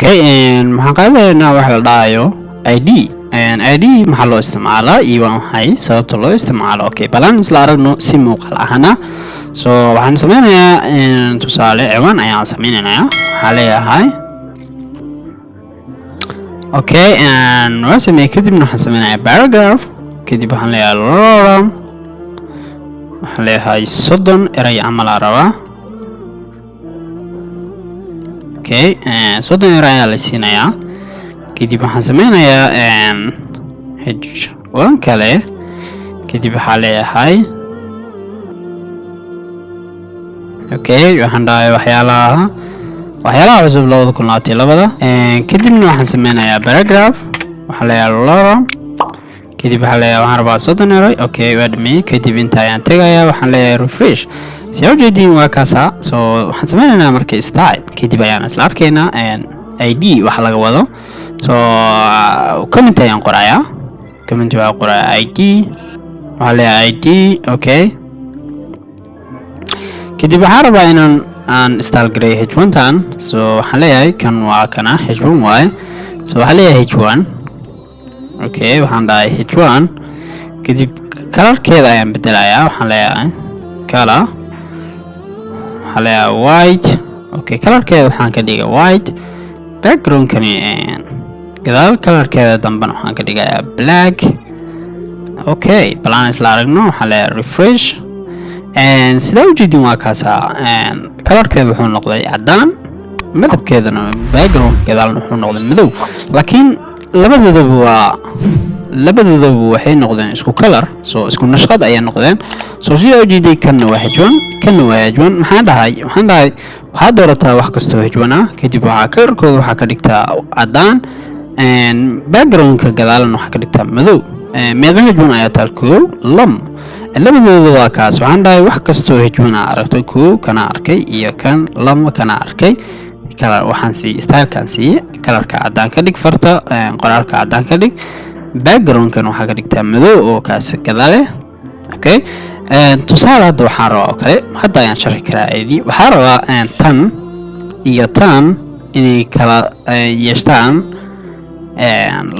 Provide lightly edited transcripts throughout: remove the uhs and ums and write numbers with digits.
okay maxaan qaadanaynaa wax la dhahayo id id maxaa loo isticmaalaa iyo waa maxay sababta loo isticmaalo okay balan isla aragno si muuqaal ahana so waxaan sameynayaa tusaale ciwaan ayaan sameynayaa waxaa leeyahay okay waan sameeyay kadibna waxaan sameynayaa paragraph kadib waxaan leeyahay lorem waxaan leeyahay 30 eray camal aan rabaa okay 30 eray ayaa la siinayaa kadib waxaan sameynayaa h1 kale kadib waxaa leeyahay okay waxaan dhahay waxyaalaha cusub 2022 kadibna waxaan sameynayaa paragraph waxaan leeyahay lorem kadib waxaan leeyahay waxaan rabaa 30 eray okay waa dhammeeyay kadib inta ayaan tegayaa waxaan leeyahay refresh si aad jeedin waa kaasa so waxaan sameynaynaa marka style kadib ayaan isla arkaynaa id waxa laga wado so comment ayaan qorayaa comment waa qorayaa id waxaan leeyahay id okay kadib waxaan rabaa inaan install gareeyo h1 tan so waxaan leeyahay kan waa kana h1 waaye so waxaan leeyahay h1 okay waxaan dhahay h1 kadib colorkeeda ayaan bedelayaa waxaan leeyahay color waxaan leeyahay white okay colorkeeda waxaan ka dhigay white background kani gadaal colorkeeda dambana waxaan ka dhigayaa black okay balan isla aragno waxaan leeyahay refresh sidaa u jeedin waa kaasa colorkeeda wuxuu noqday cadaan midabkeedana background gadaalna wuxuu noqday madow laakiin labadooduba waxay noqdeen isku color so isku nashqad ayay noqdeen so sidaa u jeeday kanna waa h1 kanna waa h1 waxaan dhahay waxaad doorataa wax kastoo h1 ah kadib waxaa colorkooda waxaa ka dhigtaa cadaan backgroundka gadaalna waxaa ka dhigtaa madow meeqa h1 ayaa taal koow lam labadooda waa kaas waxaan dhahay wax kastoo h1 aragto koow kana arkay iyo kan lama kana arkay color waxaan si stylekan si colorka cadaan ka dhig farta qoraalka cadaan ka dhig backgroundkan waxaa ka dhigtaa madow oo kaas gadaale okay tusaale hadda waxaan rabaa oo kale hadda ayaan sharxi karaa id waxaan rabaa tan iyo tan inay kala yeeshtaan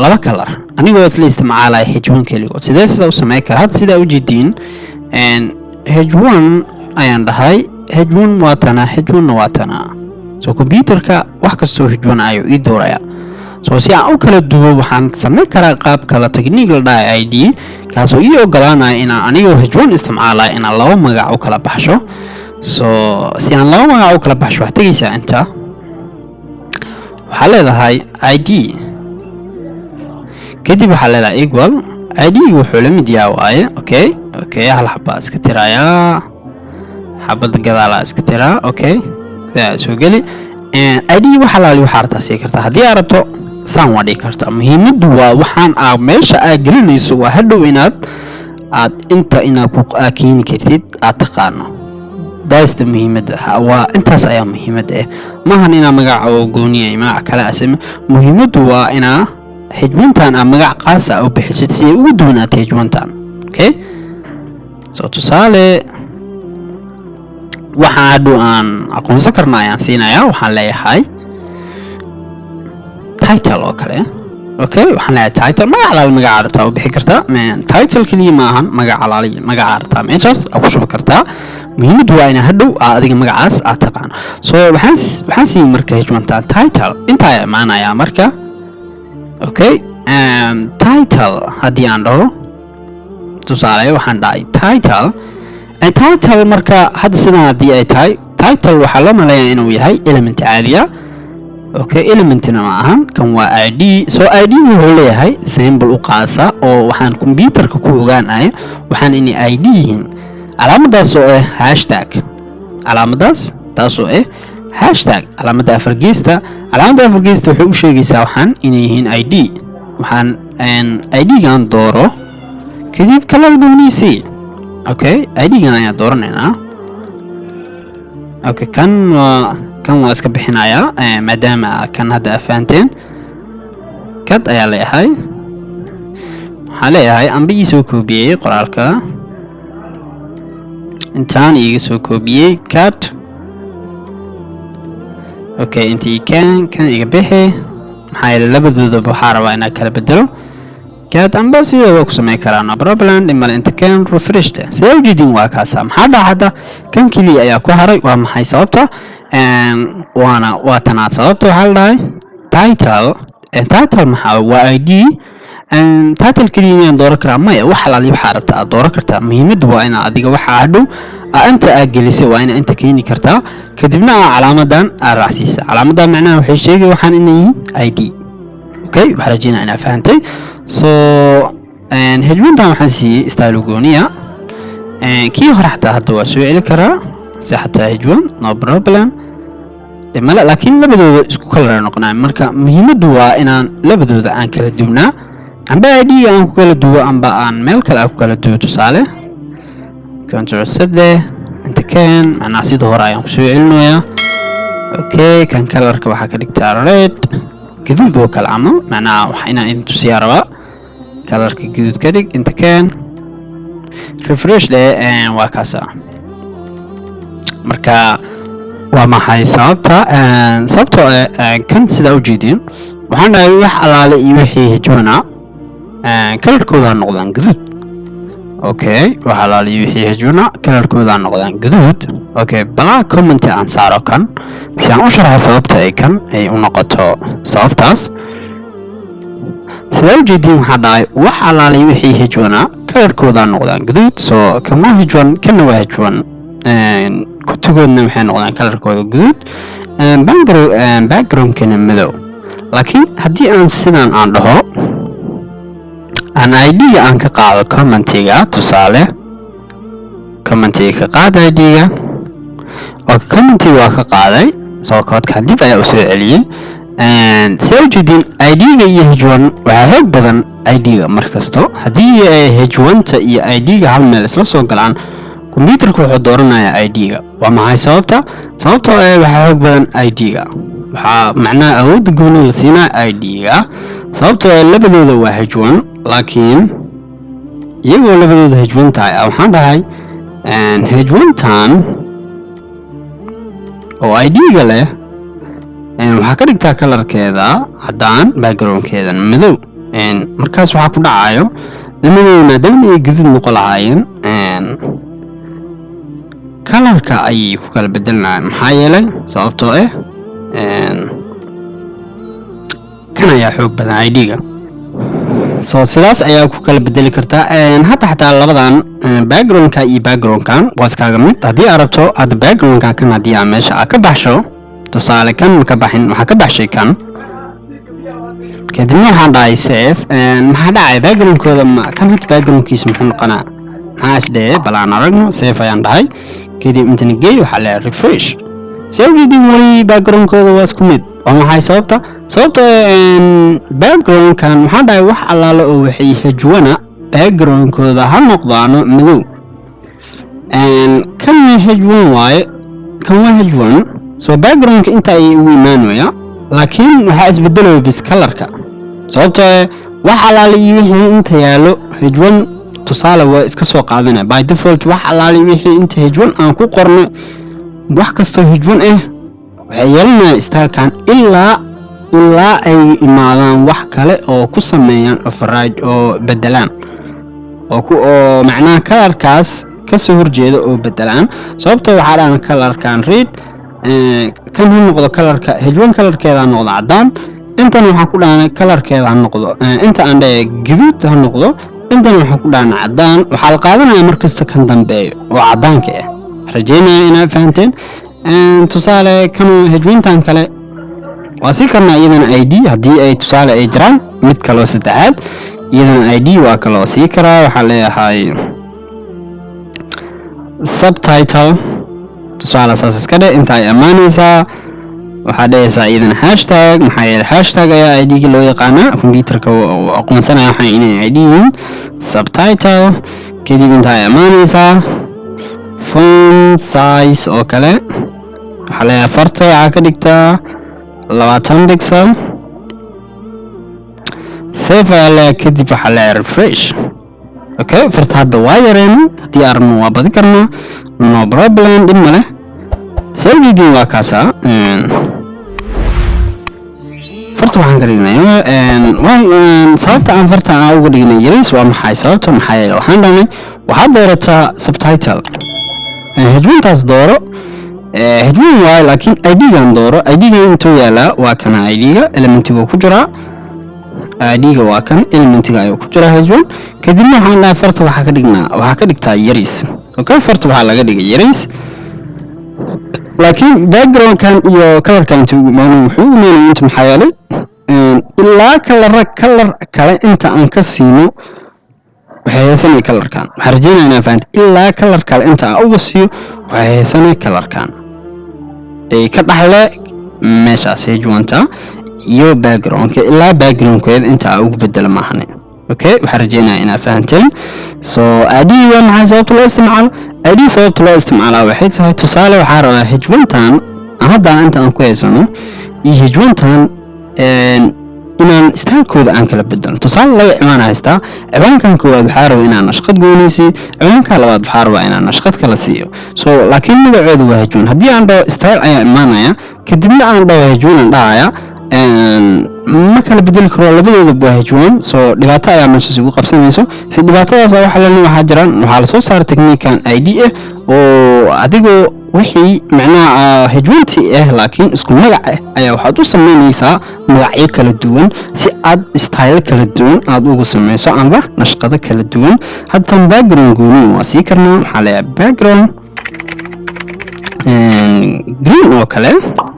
laba color anigoo isla isticmaalay h1 kaligood sidee sida u sameyn karaa hadda sida u jeedin h1 ayaan dhahay h1 waa tana h1 waa tana so computerka wax kastoo h1 ayuu ii dooraya so si aan u kala duwo waxaan sameyn karaa qaab kala technique la dhahay id kaasoo ii ogolaanaya inaan anigoo h1 isticmaalay inaan laba magac u kala baxsho so si aan laba magac u kala baxsho waxaad tegaysaa inta waxaa leedahay id kadib waxaa leedahay equal id wuxuu la mid yahay waaye okay hal xabaa iska tirayaa xabada gadaala iska tiraa okay soo geli id waxa laali waxa arta si kartaa hadii aad rabto saan wadi kartaa muhiimadu waa waxaan meesha aad gelinayso waa hadhow inaad inta ku keeni kartid aad taqaano daasta muhiimada waa intaas ayaa muhiimada maahan ina magac oo gooniye magac kala asma muhiimadu waa ina h1tan magac qaas ah u bixisid si ugu duwanaato h1tan okay so tusaale waxaan hadhow aan aqoonsan karnaa ayaan siinayaa waxaan leeyahay title oo kale okay waxaan leeyahay title magac alaal magac aragtaa u bixi kartaa title kaliya maahan magac alaal magac aragtaa meeshaas aad ku shubi kartaa muhiimadu waa ina hadhow adiga magacaas aad taqaan so waxaan siin marka h1tan title inta ay maanayaa marka okay title haddii aan dhaho tusaale waxaan dhahay title marka hadda sidan haddii ay tahay title waxaa loo maleeyaa inuu yahay element caadiya okay elementna ma ahan kan waa id so id wuxuu leeyahay symbol u qaasa oo waxaan computerka ku ogaanayo waxaan inay id yihiin calaamadaas oo ah hashtag calaamadaas taasoo ah hashtag calaamada afargeesta waxay u sheegaysaa waxaan inay yihiin id waxaan id-gan dooro kadib kala gooniisi okay id-gan ayaa dooranaynaa okay kan waa iska bixinayaa maadaama kan hadda afaanteen kad ayaa leeyahay waxaan leeyahay amba ii soo koobiyey qoraalka intaan iiga soo koobiyey kad اوكي انتي كان iga bixi maxaa yeelay labadoodaba waxaa rabaa inaan kala bedelo kaad amba sidoo waa ku sameyn karaa no problem dhimale inta kan refresh sidoo ujeedin waa kaasa maxaa dhacda kan kaliya ayaa ku haray waa maxay sababta waa tanaad sababta waxaa la dhahay title maxaa waa id title kaliya inaan dooran karaa maya wax alaali waxaa rabta aad dooran kartaa muhiimadu waa in adiga waxa hadhow anta aad gelisay waa in inta keeni kartaa kadibna calaamadan aad raacsiisa calaamadan macnaha waxay sheegay waxaan inay id okay waxa rajayna inaad fahantay so hejwintan waxaan siiyay style gooniya kii hore xataa hadda waa soo celi karaa si xataa hejwan no problem dhimale laakiin labadooda isku kala noqonaa marka muhiimadu waa inaan labadooda aan kala duwnaa amba id aan ku kala duwo amba aan meel kale ku kala duwo tusaale control sede inta kan macnaha sida hore ayaan ku soo celinayaa okay kan colorka waxa ka dhigtaa red gaduud oo kala ama macnaha waxa inaan idin tusiyaa rabaa colorka gaduud ka dhig inta kan refresh waa kaasa marka waa maxay sababtoo kan sida u jeedin waxaan dhahay wax alaale iyo wixii hejwana colorkooda noqdaan gaduud okay wax alaale iyo wixii hejwana colorkooda noqdaan gaduud okay bala comment aan saaro kan si aan u sharaxo sababta ay kan ay u noqoto sababtaas sida u jeedin waxaan dhahay wax alaale iyo wixii hejwana colorkooda noqdaan gaduud soo kan waa hejwan kana waa hejwan kutigoodna waxay noqdaan colorkooda guduud backgroundkana madow laakiin haddii aan sidan aan dhaho aan id-ga aan ka qaado commentiga tusaale commentiga ka qaad id-ga oo commentiga waa ka qaaday soo koodkan dib ayaa u soo celiyay sida ujeedin id-ga iyo hejwan waxaa xoog badan id-ga markasto haddii hejwanta iyo id-ga hal meel isla soo galaan computerku wuxuu dooranayaa id-ga waa maxay sababtoo waxaa xoog badan id-ga waxaa macnaha awoodda gooni la siinaa id-ga sababtoo labadooda waa hejwan laakiin iyagoo labadooda hejwan tahay waxaan dhahay hejwantan oo id-ga leh waxaa ka dhigtaa colorkeeda caddaan backgroundkeedan madow markaas waxaa ku dhacayo lamadooda maadaama ay gaduud noqon lahaayeen colorka ayay ku kala bedelanayaan maxaa yeelay sababtoo kan ayaa xoog badan id-ga soo sidaas ayaa ku kala bedeli kartaa hadda xataa labadan backgroundka iyo backgroundkan waa iskaaga mid haddii aad rabto hadda backgroundka kan haddii aad meesha aad ka baxsho tusaale kan ma ka baxin waxaa ka baxshay kan kadibna waxaan dhahay save maxaa dhacay backgroundkooda kan hadda backgroundkiisa muxuu noqonaa maxaa isdhee bal aan aragno save ayaan dhahay kadib intana geey waxaa leeyahay refresh sida ujeedin weli backgroundkooda waa isku mid waa maxay sababta backgroundkan waxaan dhahay wax allaale oo waxay hejwana backgroundkooda ha noqdaano madow kan hejwan waaye kan waa hejwan soo backgroundka inta ayay ugu imaanaya laakiin waxaa isbedelaya bis colorka sababtoo wax allaale iyo wixii inta yaalo hejwan tusaale waa iska soo qaadanaya by default wax alaali wixii inta hejwan aan ku qorno wax kastoo hejwan waxay yeelanayaan stylekan ilaa ay imaadaan wax kale oo ku sameeyaan override oo bedelaan oo macnaha colorkaas ka soo horjeeda oo bedelaan sababtoo waxaa dhahan colorkan red kan ha noqdo colorka hejwan colorkeeda noqdo caddaan intan waxaa ku dhahan colorkeeda ha noqdo inta aan dhahay gaduud ha noqdo intan waxaa ku dhahan caddaan waxaa la qaadanayaa markasta kan dambeeyo oo caddaanka rajaynaya inaad fahanteen tusaale kan hejwintan kale waa si karnaa iyadana id haddii ay tusaale ay jiraan mid kaloo saddexaad iyadana id waa kaloo sii karaa waxaa leeyahay subtitle tusaale saas iska dhe inta ay ammaanaysaa waxaa dhehaysaa iyadana hashtag maxaa yeelay hashtag ayaa id-ga loo yaqaanaa computerka aqoonsanaya waxaa inay id yihiin subtitle kadib inta ay ammaanaysaa font size oo kale waxaa leeyahay farta waxaa ka dhigtaa 20 pixel save ayaa leeyahay kadib waxaa leeyahay refresh okay farta hadda waa yareen haddii aragno waa badi karnaa no problem dhib ma leh sawirkii waa kaasa farta waxaan ka dhignay sababta aan farta aan uga dhignay yariis waa maxay sababta maxaa yeelay waxaan dhahnay waxaad doorataa subtitle hejwintaas dooro hejwin waayo laakiin id-gan dooro id-ga intuu yaalaa waa kana id-ga elementiga ku jiraa id-ga waa kan elementiga ayuu ku jiraa hejwin kadibna waxaan dhahay farta waxaa ka dhigtaa yariis okay farta waxaa laga dhigay yariis laakiin background-kan iyo color-kan inta ugu imaanay wuxuu u imaanay inta maxaa yeelay ilaa color kale inta aan ka siino waxay haysanay color-kan waxaan rajaynayaa inaan fahanto ilaa color kale inta aan uga siiyo waxay haysanay color-kan ay ka dhaxle meeshaas hejwanta iyo background-ka ilaa background-keeda inta aan ugu bedelo maahane okay waxaan rajaynayaa inaad fahanteen so id-ga maxaa sababta loo isticmaalo id sababta loo isticmaalaa waxay tahay tusaale waxaa rabaa hejwantan hadda inta aan ku haysano iyo hejwantan inaan stylekooda aan kala bedelno tusaale laga imaan haystaa ciwaankan koowaad waxaa rabaa inaan nashqad goonaysiiyo ciwaanka labaad waxaa rabaa inaan nashqad kala siiyo so laakiin magaceedu waa hejwan haddii aan dhaho style ayaa imaanaya kadibna aan dhaho hejwan aan dhahaya ma kala bedeli karo labadooda waa hejwan so dhibaato ayaa meeshaas ugu qabsanayso si dhibaatadaas waxaa jiraan waxaa lasoo saaray technique-kan id oo adigoo wixii macnaha hejwantii laakiin isku magac ayaa waxaad u samaynaysaa magacyo kala duwan si aad style kala duwan aad ugu samayso amba nashqado kala duwan haddan background gooni waa sii karnaa waxaa leeyahay background green oo kale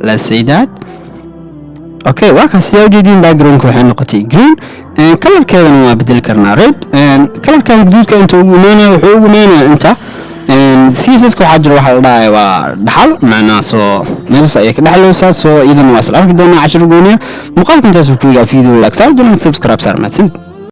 let's say that okay waa kaas yaa ujeedin background waxay noqotay green color-keedana waa bedeli karnaa red color-kan guduudka inta ugu imaanaya wuxuu ugu imaanayaa inta css-ka waxaa jira waxaa la dhahay waa dhaxal macnaha soo meelas ayay ka dhaxlaysaa soo iyadana waa isla arki doonaa cashir gooniya muuqaalka intaas ku yahay video like saar doonaa subscribe saar mahadsanid